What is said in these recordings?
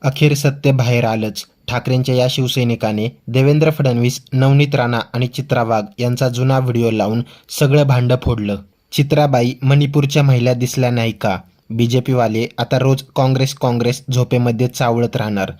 अखेर सत्य बाहेर आलंच. ठाकरेंच्या या शिवसैनिकाने देवेंद्र फडणवीस, नवनीत राणा आणि चित्रा वाघ यांचा जुना व्हिडिओ लावून सगळं भांडं फोडलं. चित्राबाई मणिपूरच्या महिला दिसल्या नाही का? बीजेपीवाले आता रोज काँग्रेस झोपेमध्ये चावळत राहणार.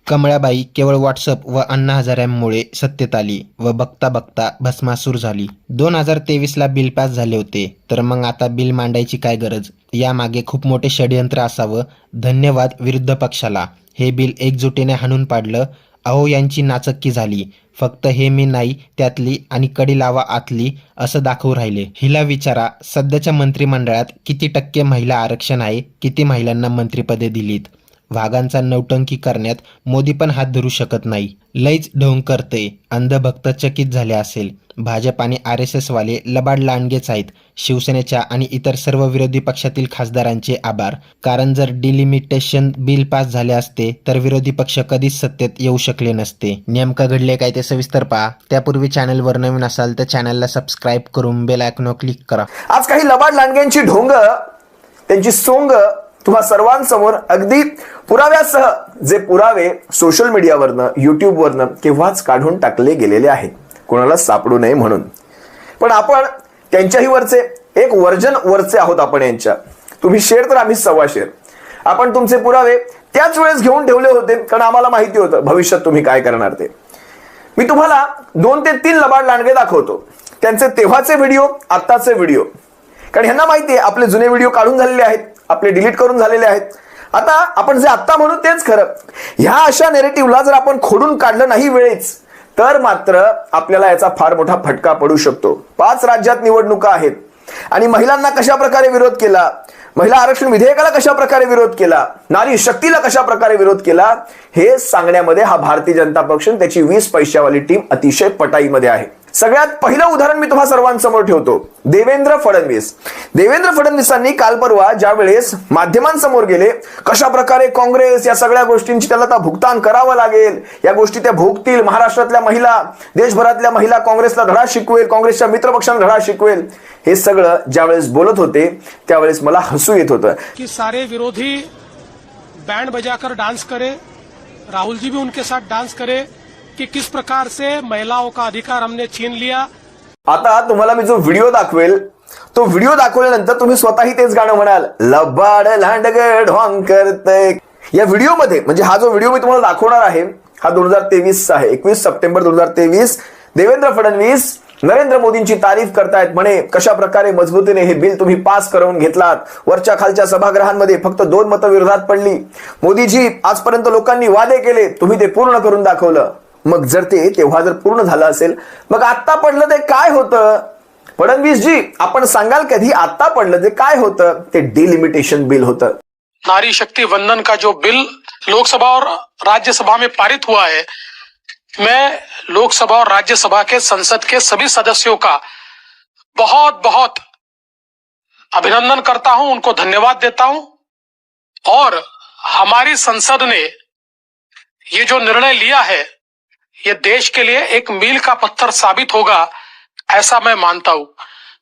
कमळाबाई केवळ व्हॉट्सअप व अण्णा हजाऱ्यांमुळे सत्तेत आली व बघता बघता भस्मासूर झाली. 2023ला बिल पास झाले होते, तर मग आता बिल मांडायची काय गरज? यामागे खूप मोठे षडयंत्र असावं. धन्यवाद विरुद्ध पक्षाला. हे बिल एकजुटीने हाणून पाडलं. अहो यांची नाचक्की झाली. फक्त हे मी नाही त्यातली आणि कडी लावा आतली असं दाखवू राहिले. हिला विचारा, सध्याच्या मंत्रिमंडळात किती टक्के महिला आरक्षण आहे? किती महिलांना मंत्रिपदे दिलीत? वाघांचा नौटंकी करण्यात मोदी पण हात धरू शकत नाही. लईच ढोंग करते. अंधभक्त चकित झाले असेल. भाजप आणि RSS वाले लबाड लांडगेच आहेत. शिवसेनेच्या आणि इतर सर्व विरोधी पक्षातील खासदारांचे आभार. कारण जर डिलिमिटेशन बिल पास झाले असते तर विरोधी पक्ष कधीच सत्तेत येऊ शकले नसते. नेमकं घडले काय ते सविस्तर पहा. त्यापूर्वी चॅनलवर नवीन असाल तर चॅनलला सबस्क्राईब करून बेल आयकॉनवर क्लिक करा. आज काही लबाड लांडग्यांची ढोंग, त्यांची सोंग तुम्हा सर्वांसमोर अगदी पुराव्यासह, जे पुरावे सोशल मीडियावरनं, युट्यूबवरनं केव्हाच काढून टाकले गेलेले आहेत, कोणाला सापडू नये म्हणून. पण आपण त्यांच्याही वरचे एक वर्जन वरचे आहोत. आपण यांच्या तुम्ही शेअर तर आम्ही सव्वा शेअर. आपण तुमचे पुरावे त्याच वेळेस घेऊन ठेवले होते, कारण आम्हाला माहिती होतं भविष्यात तुम्ही काय करणार ते. मी तुम्हाला 2 ते 3 लबाड लांडगे दाखवतो, त्यांचे तेव्हाचे व्हिडिओ, आत्ताचे व्हिडिओ. कारण ह्यांना माहिती आहे आपले जुने व्हिडिओ काढून झालेले आहेत, आपले डिलीट करून झालेले आहेत. आता आपण जे आत्ता म्हणू तेच खरं. ह्या अशा नेरेटिव्हला जर आपण खोडून काढलं नाही वेळेच, तर मात्र आपल्याला याचा फार मोठा फटका पडू शकतो. 5 राज्यात निवडणुका आहेत आणि महिलांना कशा प्रकारे विरोध केला, महिला आरक्षण विधेयकाला कशा प्रकारे विरोध केला, नारी शक्तीला कशा प्रकारे विरोध केला, हे सांगण्यामध्ये हा भारतीय जनता पक्ष त्याची 20 पैशावाली टीम अतिशय पटाईमध्ये आहे. सगळ्यात पहिलं उदाहरण मी तुम्हा सर्वांसमोर ठेवतो. देवेंद्र फडणवीस. देवेंद्र फडणवीसांनी काल परवा ज्या वेळेस माध्यमांसमोर गेले, कशा प्रकारे काँग्रेस या सगळ्या गोष्टींची त्याला आता भुगतान करावं लागेल, या गोष्टी त्या भोगतील, महाराष्ट्रातल्या महिला, देशभरातल्या महिला काँग्रेसला धडा शिकवेल, काँग्रेसच्या मित्रपक्षांना धडा शिकवेल, हे सगळं ज्यावेळेस बोलत होते त्यावेळेस मला हसू येत होतं कि सारे विरोधी बैंड बजाकर डांस करे, राहुल जी भी उनके साथ डांस करे कि किस प्रकार से महिलाओं का अधिकार हमने छीन लिया. आता तुम्हाला मी जो व्हिडिओ दाखवेल, तो व्हिडिओ दाखवल्यानंतर तुम्ही स्वतःही तेच गाणं म्हणाल, लबाड लांडग ढोंग करतय. या व्हिडिओमध्ये, म्हणजे हा जो व्हिडिओ मी तुम्हाला दाखवणार आहे हा 2023 आहे. 21 सप्टेंबर 2023. देवेंद्र फडणवीस नरेंद्र मोदींची तारीफ करतायत. म्हणे कशा प्रकारे मजबूतीने हे बिल तुम्ही पास करून घेतलात. वरच्या खालच्या सभागृहांमध्ये फक्त 2 मतं विरोधात पडली. मोदीजी आजपर्यंत लोकांनी वादे केले, तुम्ही ते पूर्ण करून दाखवलं. मग जर ते तेव्हा जर पूर्ण झालं असेल, मग आता पडलं ते काय होतं? फडणवीस जी, आपण सांगाल कधी आता पडलं ते काय होतं? ते डिलिमिटेशन बिल होतं. नारी शक्ति वंदन का जो बिल लोकसभा और राज्यसभा में पारित हुआ है, मैं लोकसभा और राज्यसभा के संसद के सभी सदस्यों का बहुत बहुत अभिनंदन करता हूं, उनको धन्यवाद देता हूं. और हमारी संसद ने ये जो निर्णय लिया है, ये देश के लिए एक मील का पत्थर साबित होगा, ऐसा मैं मानता हूं.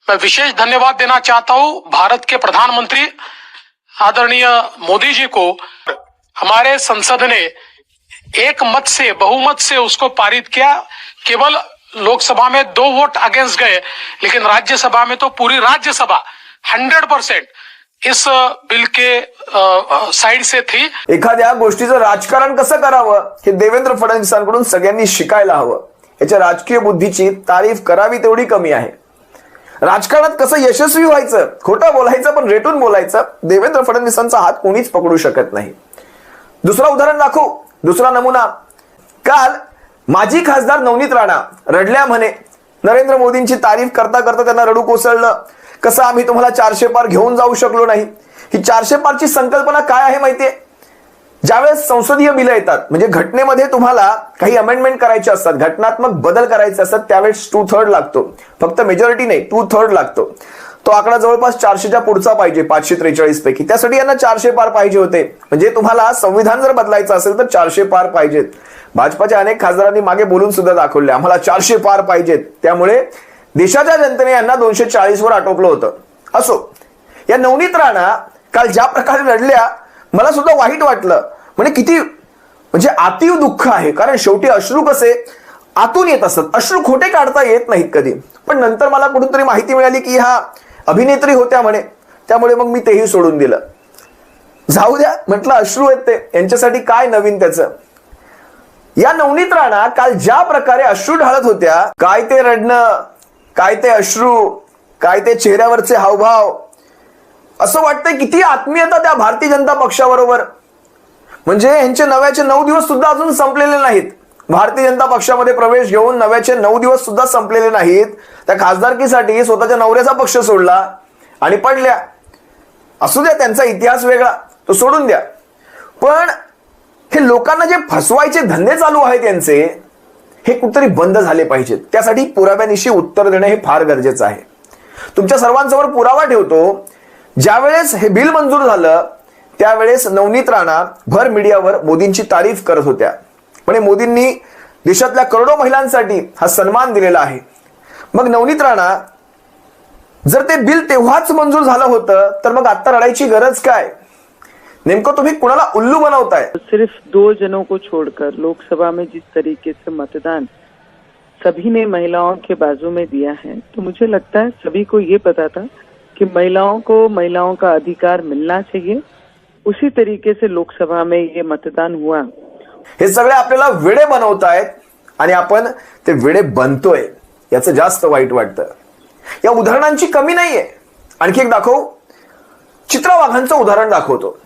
मैं विशेष धन्यवाद देना चाहता हूं भारत के प्रधानमंत्री आदरणीय मोदी जी को. हमारे संसद ने एक मत से, बहुमत से उसको पारित किया. केवल लोकसभा में 2 वोट अगेंस्ट गए, लेकिन राज्यसभा में तो पूरी राज्यसभा 100% इस बिल के साइड से थी. एखाद्या गोष्टीचं राजकारण कसं करावं हे देवेंद्र फडणवीसांकडून सगळ्यांनी शिकायला हवं. याच्या राजकीय बुद्धीची तारीफ करावी तेवढी कमी आहे. राजकारणात कसं यशस्वी व्हायचं, खोटं बोलायचं पण रेटून बोलायचं, देवेंद्र फडणवीसांचा हात कोणीच पकडू शकत नाही. दुसरा उदाहरण दाखवू, दुसरा नमुना. काल माजी खासदार नवनीत राणा रडल्या. म्हणे नरेंद्र मोदींची तारीफ करता करता त्यांना रडू कोसळलं. कसं आम्ही तुम्हाला 400 पार घेऊन जाऊ शकलो नाही. ही 400 पारची संकल्पना काय आहे माहितीये? ज्यावेळेस संसदीय बिलं येतात, म्हणजे घटनेमध्ये तुम्हाला काही अमेंडमेंट करायचे असतात, घटनात्मक बदल करायचे असतात, त्यावेळेस 2/3 लागतो. फक्त मेजॉरिटी नाही, 2/3 लागतो. तो आकडा जवळपास 400च्या पुढचा पाहिजे 543 पैकी. त्यासाठी यांना 400 पार पाहिजे होते. म्हणजे तुम्हाला संविधान जर बदलायचं असेल तर 400 पार पाहिजेत. भाजपाच्या अनेक खासदारांनी मागे बोलून सुद्धा दाखवले आम्हाला 400 पार पाहिजेत. त्यामुळे देशाच्या जनतेने यांना 240 वर आटोपलं होतं. असो, या नवनीत राणा काल ज्या प्रकारे लढल्या मला सुद्धा वाईट वाटलं. म्हणजे किती म्हणजे अतीव दुःख आहे. कारण शेवटी अश्रू कसे आतून येत असतात, अश्रू खोटे काढता येत नाहीत कधी. पण नंतर मला कुठून तरी माहिती मिळाली की ह्या अभिनेत्री होत्या म्हणे, त्यामुळे मग मी तेही सोडून दिलं. जाऊ द्या म्हटलं, अश्रू आहेत ते, यांच्यासाठी काय नवीन त्याचं. या नवनीत राणा काल ज्या प्रकारे अश्रू ढाळत होत्या, काय ते रडणं, काय ते अश्रू, काय ते चेहऱ्यावरचे हावभाव, असं वाटतंय किती आत्मीयता त्या भारतीय जनता पक्षाबरोबर. म्हणजे यांचे नव्याचे 9 दिवस सुद्धा अजून संपलेले नाहीत. भारतीय जनता पक्षामध्ये प्रवेश घेऊन नव्याचे 9 दिवस सुद्धा संपलेले नाहीत. त्या खासदारकीसाठी स्वतःच्या नवऱ्याचा पक्ष सोडला आणि पडल्या. असू द्या, त्यांचा इतिहास वेगळा, तो सोडून द्या. पण हे लोकांना जे फसवायचे धंदे चालू आहेत यांचे, हे कुठेतरी बंद झाले पाहिजेत. त्यासाठी पुराव्यानिशी उत्तर देणं हे फार गरजेचं आहे. तुमच्या सर्वांसमोर पुरावा ठेवतो. ज्यावेळेस हे बिल मंजूर झालं त्यावेळेस नवनीत राणा भर मीडियावर मोदींची तारीफ करत होत्या. म्हणजे मोदींनी देशातल्या करोडो महिलांसाठी हा सन्मान दिलेला आहे. मग नवनीत राणा, जर ते बिल तेव्हाच मंजूर झालं होतं तर मग आता रडायची गरज काय? नेमकं तुम्ही कुणाला उल्लू बनवताय? सिर्फ 2 जनों को छोड़कर लोकसभा में जिस तरीके से मतदान सभी ने महिलाओं के बाजू में दिया है, तो मुझे लगता है सभी को ये पता था कि महिलाओं को महिलाओं का अधिकार मिलना चाहिए. उसी तरीके से लोकसभा में ये मतदान हुआ. हे सगळे आपल्याला वेडे बनवतायत आणि आपण ते वेडे बनतोय, याचं जास्त वाईट वाटतं. या उदाहरणांची कमी नाहीये. आणखी एक दाखवू, चित्रा वाघांचं उदाहरण दाखवतो.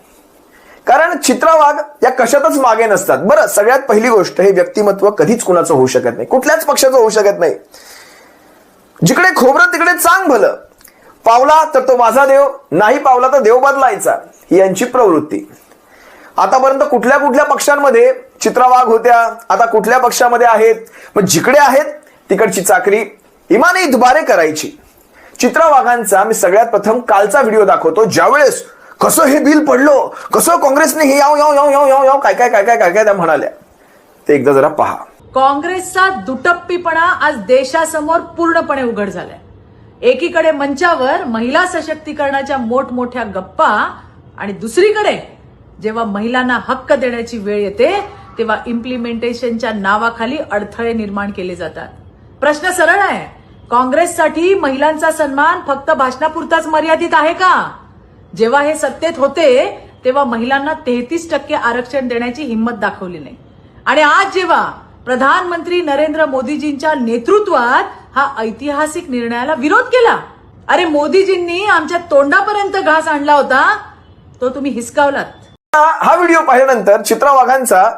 कारण चित्रा वाघ या कशातच मागे नसतात. बरं, सगळ्यात पहिली गोष्ट, हे व्यक्तिमत्व कधीच कुणाचं होऊ शकत नाही, कुठल्याच पक्षाचं होऊ शकत नाही. जिकडे खोबरं तिकडे चांग भलं. पावला तर तो माझा देव, नाही पावला तर देव बदलायचा, ही यांची प्रवृत्ती. आतापर्यंत कुठल्या कुठल्या पक्षांमध्ये चित्रा वाघ होत्या, आता कुठल्या पक्षामध्ये आहेत. मग जिकडे आहेत तिकडची चाकरी इमाने दुबारे करायची. चित्रा वाघांचा मी सगळ्यात प्रथम कालचा व्हिडिओ दाखवतो, ज्यावेळेस कसं हे बिल पडलं, कसं काँग्रेसने हे याव याव याव याव याव याव काय काय काय काय काय काय त्या म्हणाल्या, ते एकदा जरा पहा. काँग्रेसचा दुटप्पीपणा आज देशासमोर पूर्णपणे उघड झालाय. एकीकडे मंचावर महिला सशक्तीकरणाच्या मोठमोठ्या गप्पा आणि दुसरीकडे जेव्हा महिलांना हक्क देण्याची वेळ येते तेव्हा इम्प्लिमेंटेशनच्या नावाखाली अडथळे निर्माण केले जातात. प्रश्न सरळ आहे, काँग्रेससाठी महिलांचा सन्मान फक्त भाषणापुरताच मर्यादित आहे का? जेव्हा हे सत्तेत होते तेव्हा महिलांना 33% आरक्षण देण्याची हिंमत दाखवली नाही. आणि आज जेव्हा प्रधानमंत्री नरेंद्र मोदीजींच्या नेतृत्वात हा ऐतिहासिक निर्णयाला विरोध केला, अरे मोदीजींनी आमच्या तोंडापर्यंत घास आणला होता, तो तुम्ही हिसकावलात. हा व्हिडिओ पाहिल्यानंतर चित्रा वाघांचा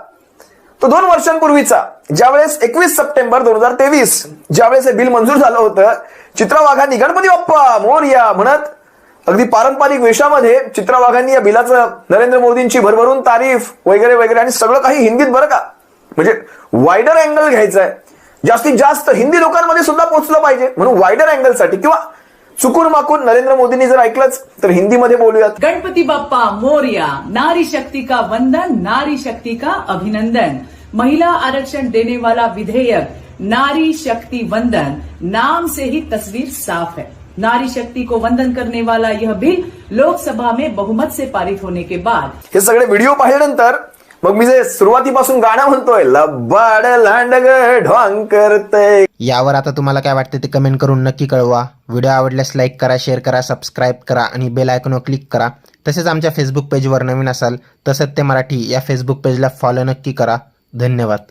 तो 2 वर्षांपूर्वीचा, ज्यावेळेस 21 सप्टेंबर 2023 ज्यावेळेस हे बिल मंजूर झालं होतं, चित्रा वाघांनी गणपती बाप्पा मोरया म्हणत अगदी पारंपरिक वेशामध्ये चित्रा वाघांनी या बिलाचं नरेंद्र मोदींची भरभरून तारीफ वगैरे वगैरे, आणि सगळं काही हिंदीत बरं का. म्हणजे वायडर अँगल घ्यायचा आहे, जास्तीत जास्त हिंदी लोकांमध्ये सुद्धा पोहोचलं पाहिजे, म्हणून वायडर अँगल साठी किंवा चुकून माकून नरेंद्र मोदींनी जर ऐकलंच तर हिंदीमध्ये बोलूयात. गणपति बप्पा मोरिया, नारी शक्ति का वंदन, नारी शक्ति का अभिनंदन. महिला आरक्षण देने वाला विधेयक नारी शक्ति वंदन, नाम से ही तस्वीर साफ है. नारी शक्ति को वंदन करने वाला यह बिल लोकसभा में बहुमत से पारित होने के बाद हे सगळे व्हिडिओ पाहिल्यानंतर मग मी जे सुरुवातीपासून गाणं म्हणतोय, लब्बाड लांडग ढोंग करते, यावर आता तुम्हाला काय वाटते ते कमेंट करून नक्की कळवा. व्हिडिओ आवडल्यास लाईक करा, शेअर करा, सबस्क्राईब करा आणि बेल आयकॉनवर क्लिक करा. तसेच आमच्या फेसबुक पेजवर नवीन असाल तर सत्य मराठी या फेसबुक पेजला फॉलो नक्की करा. धन्यवाद.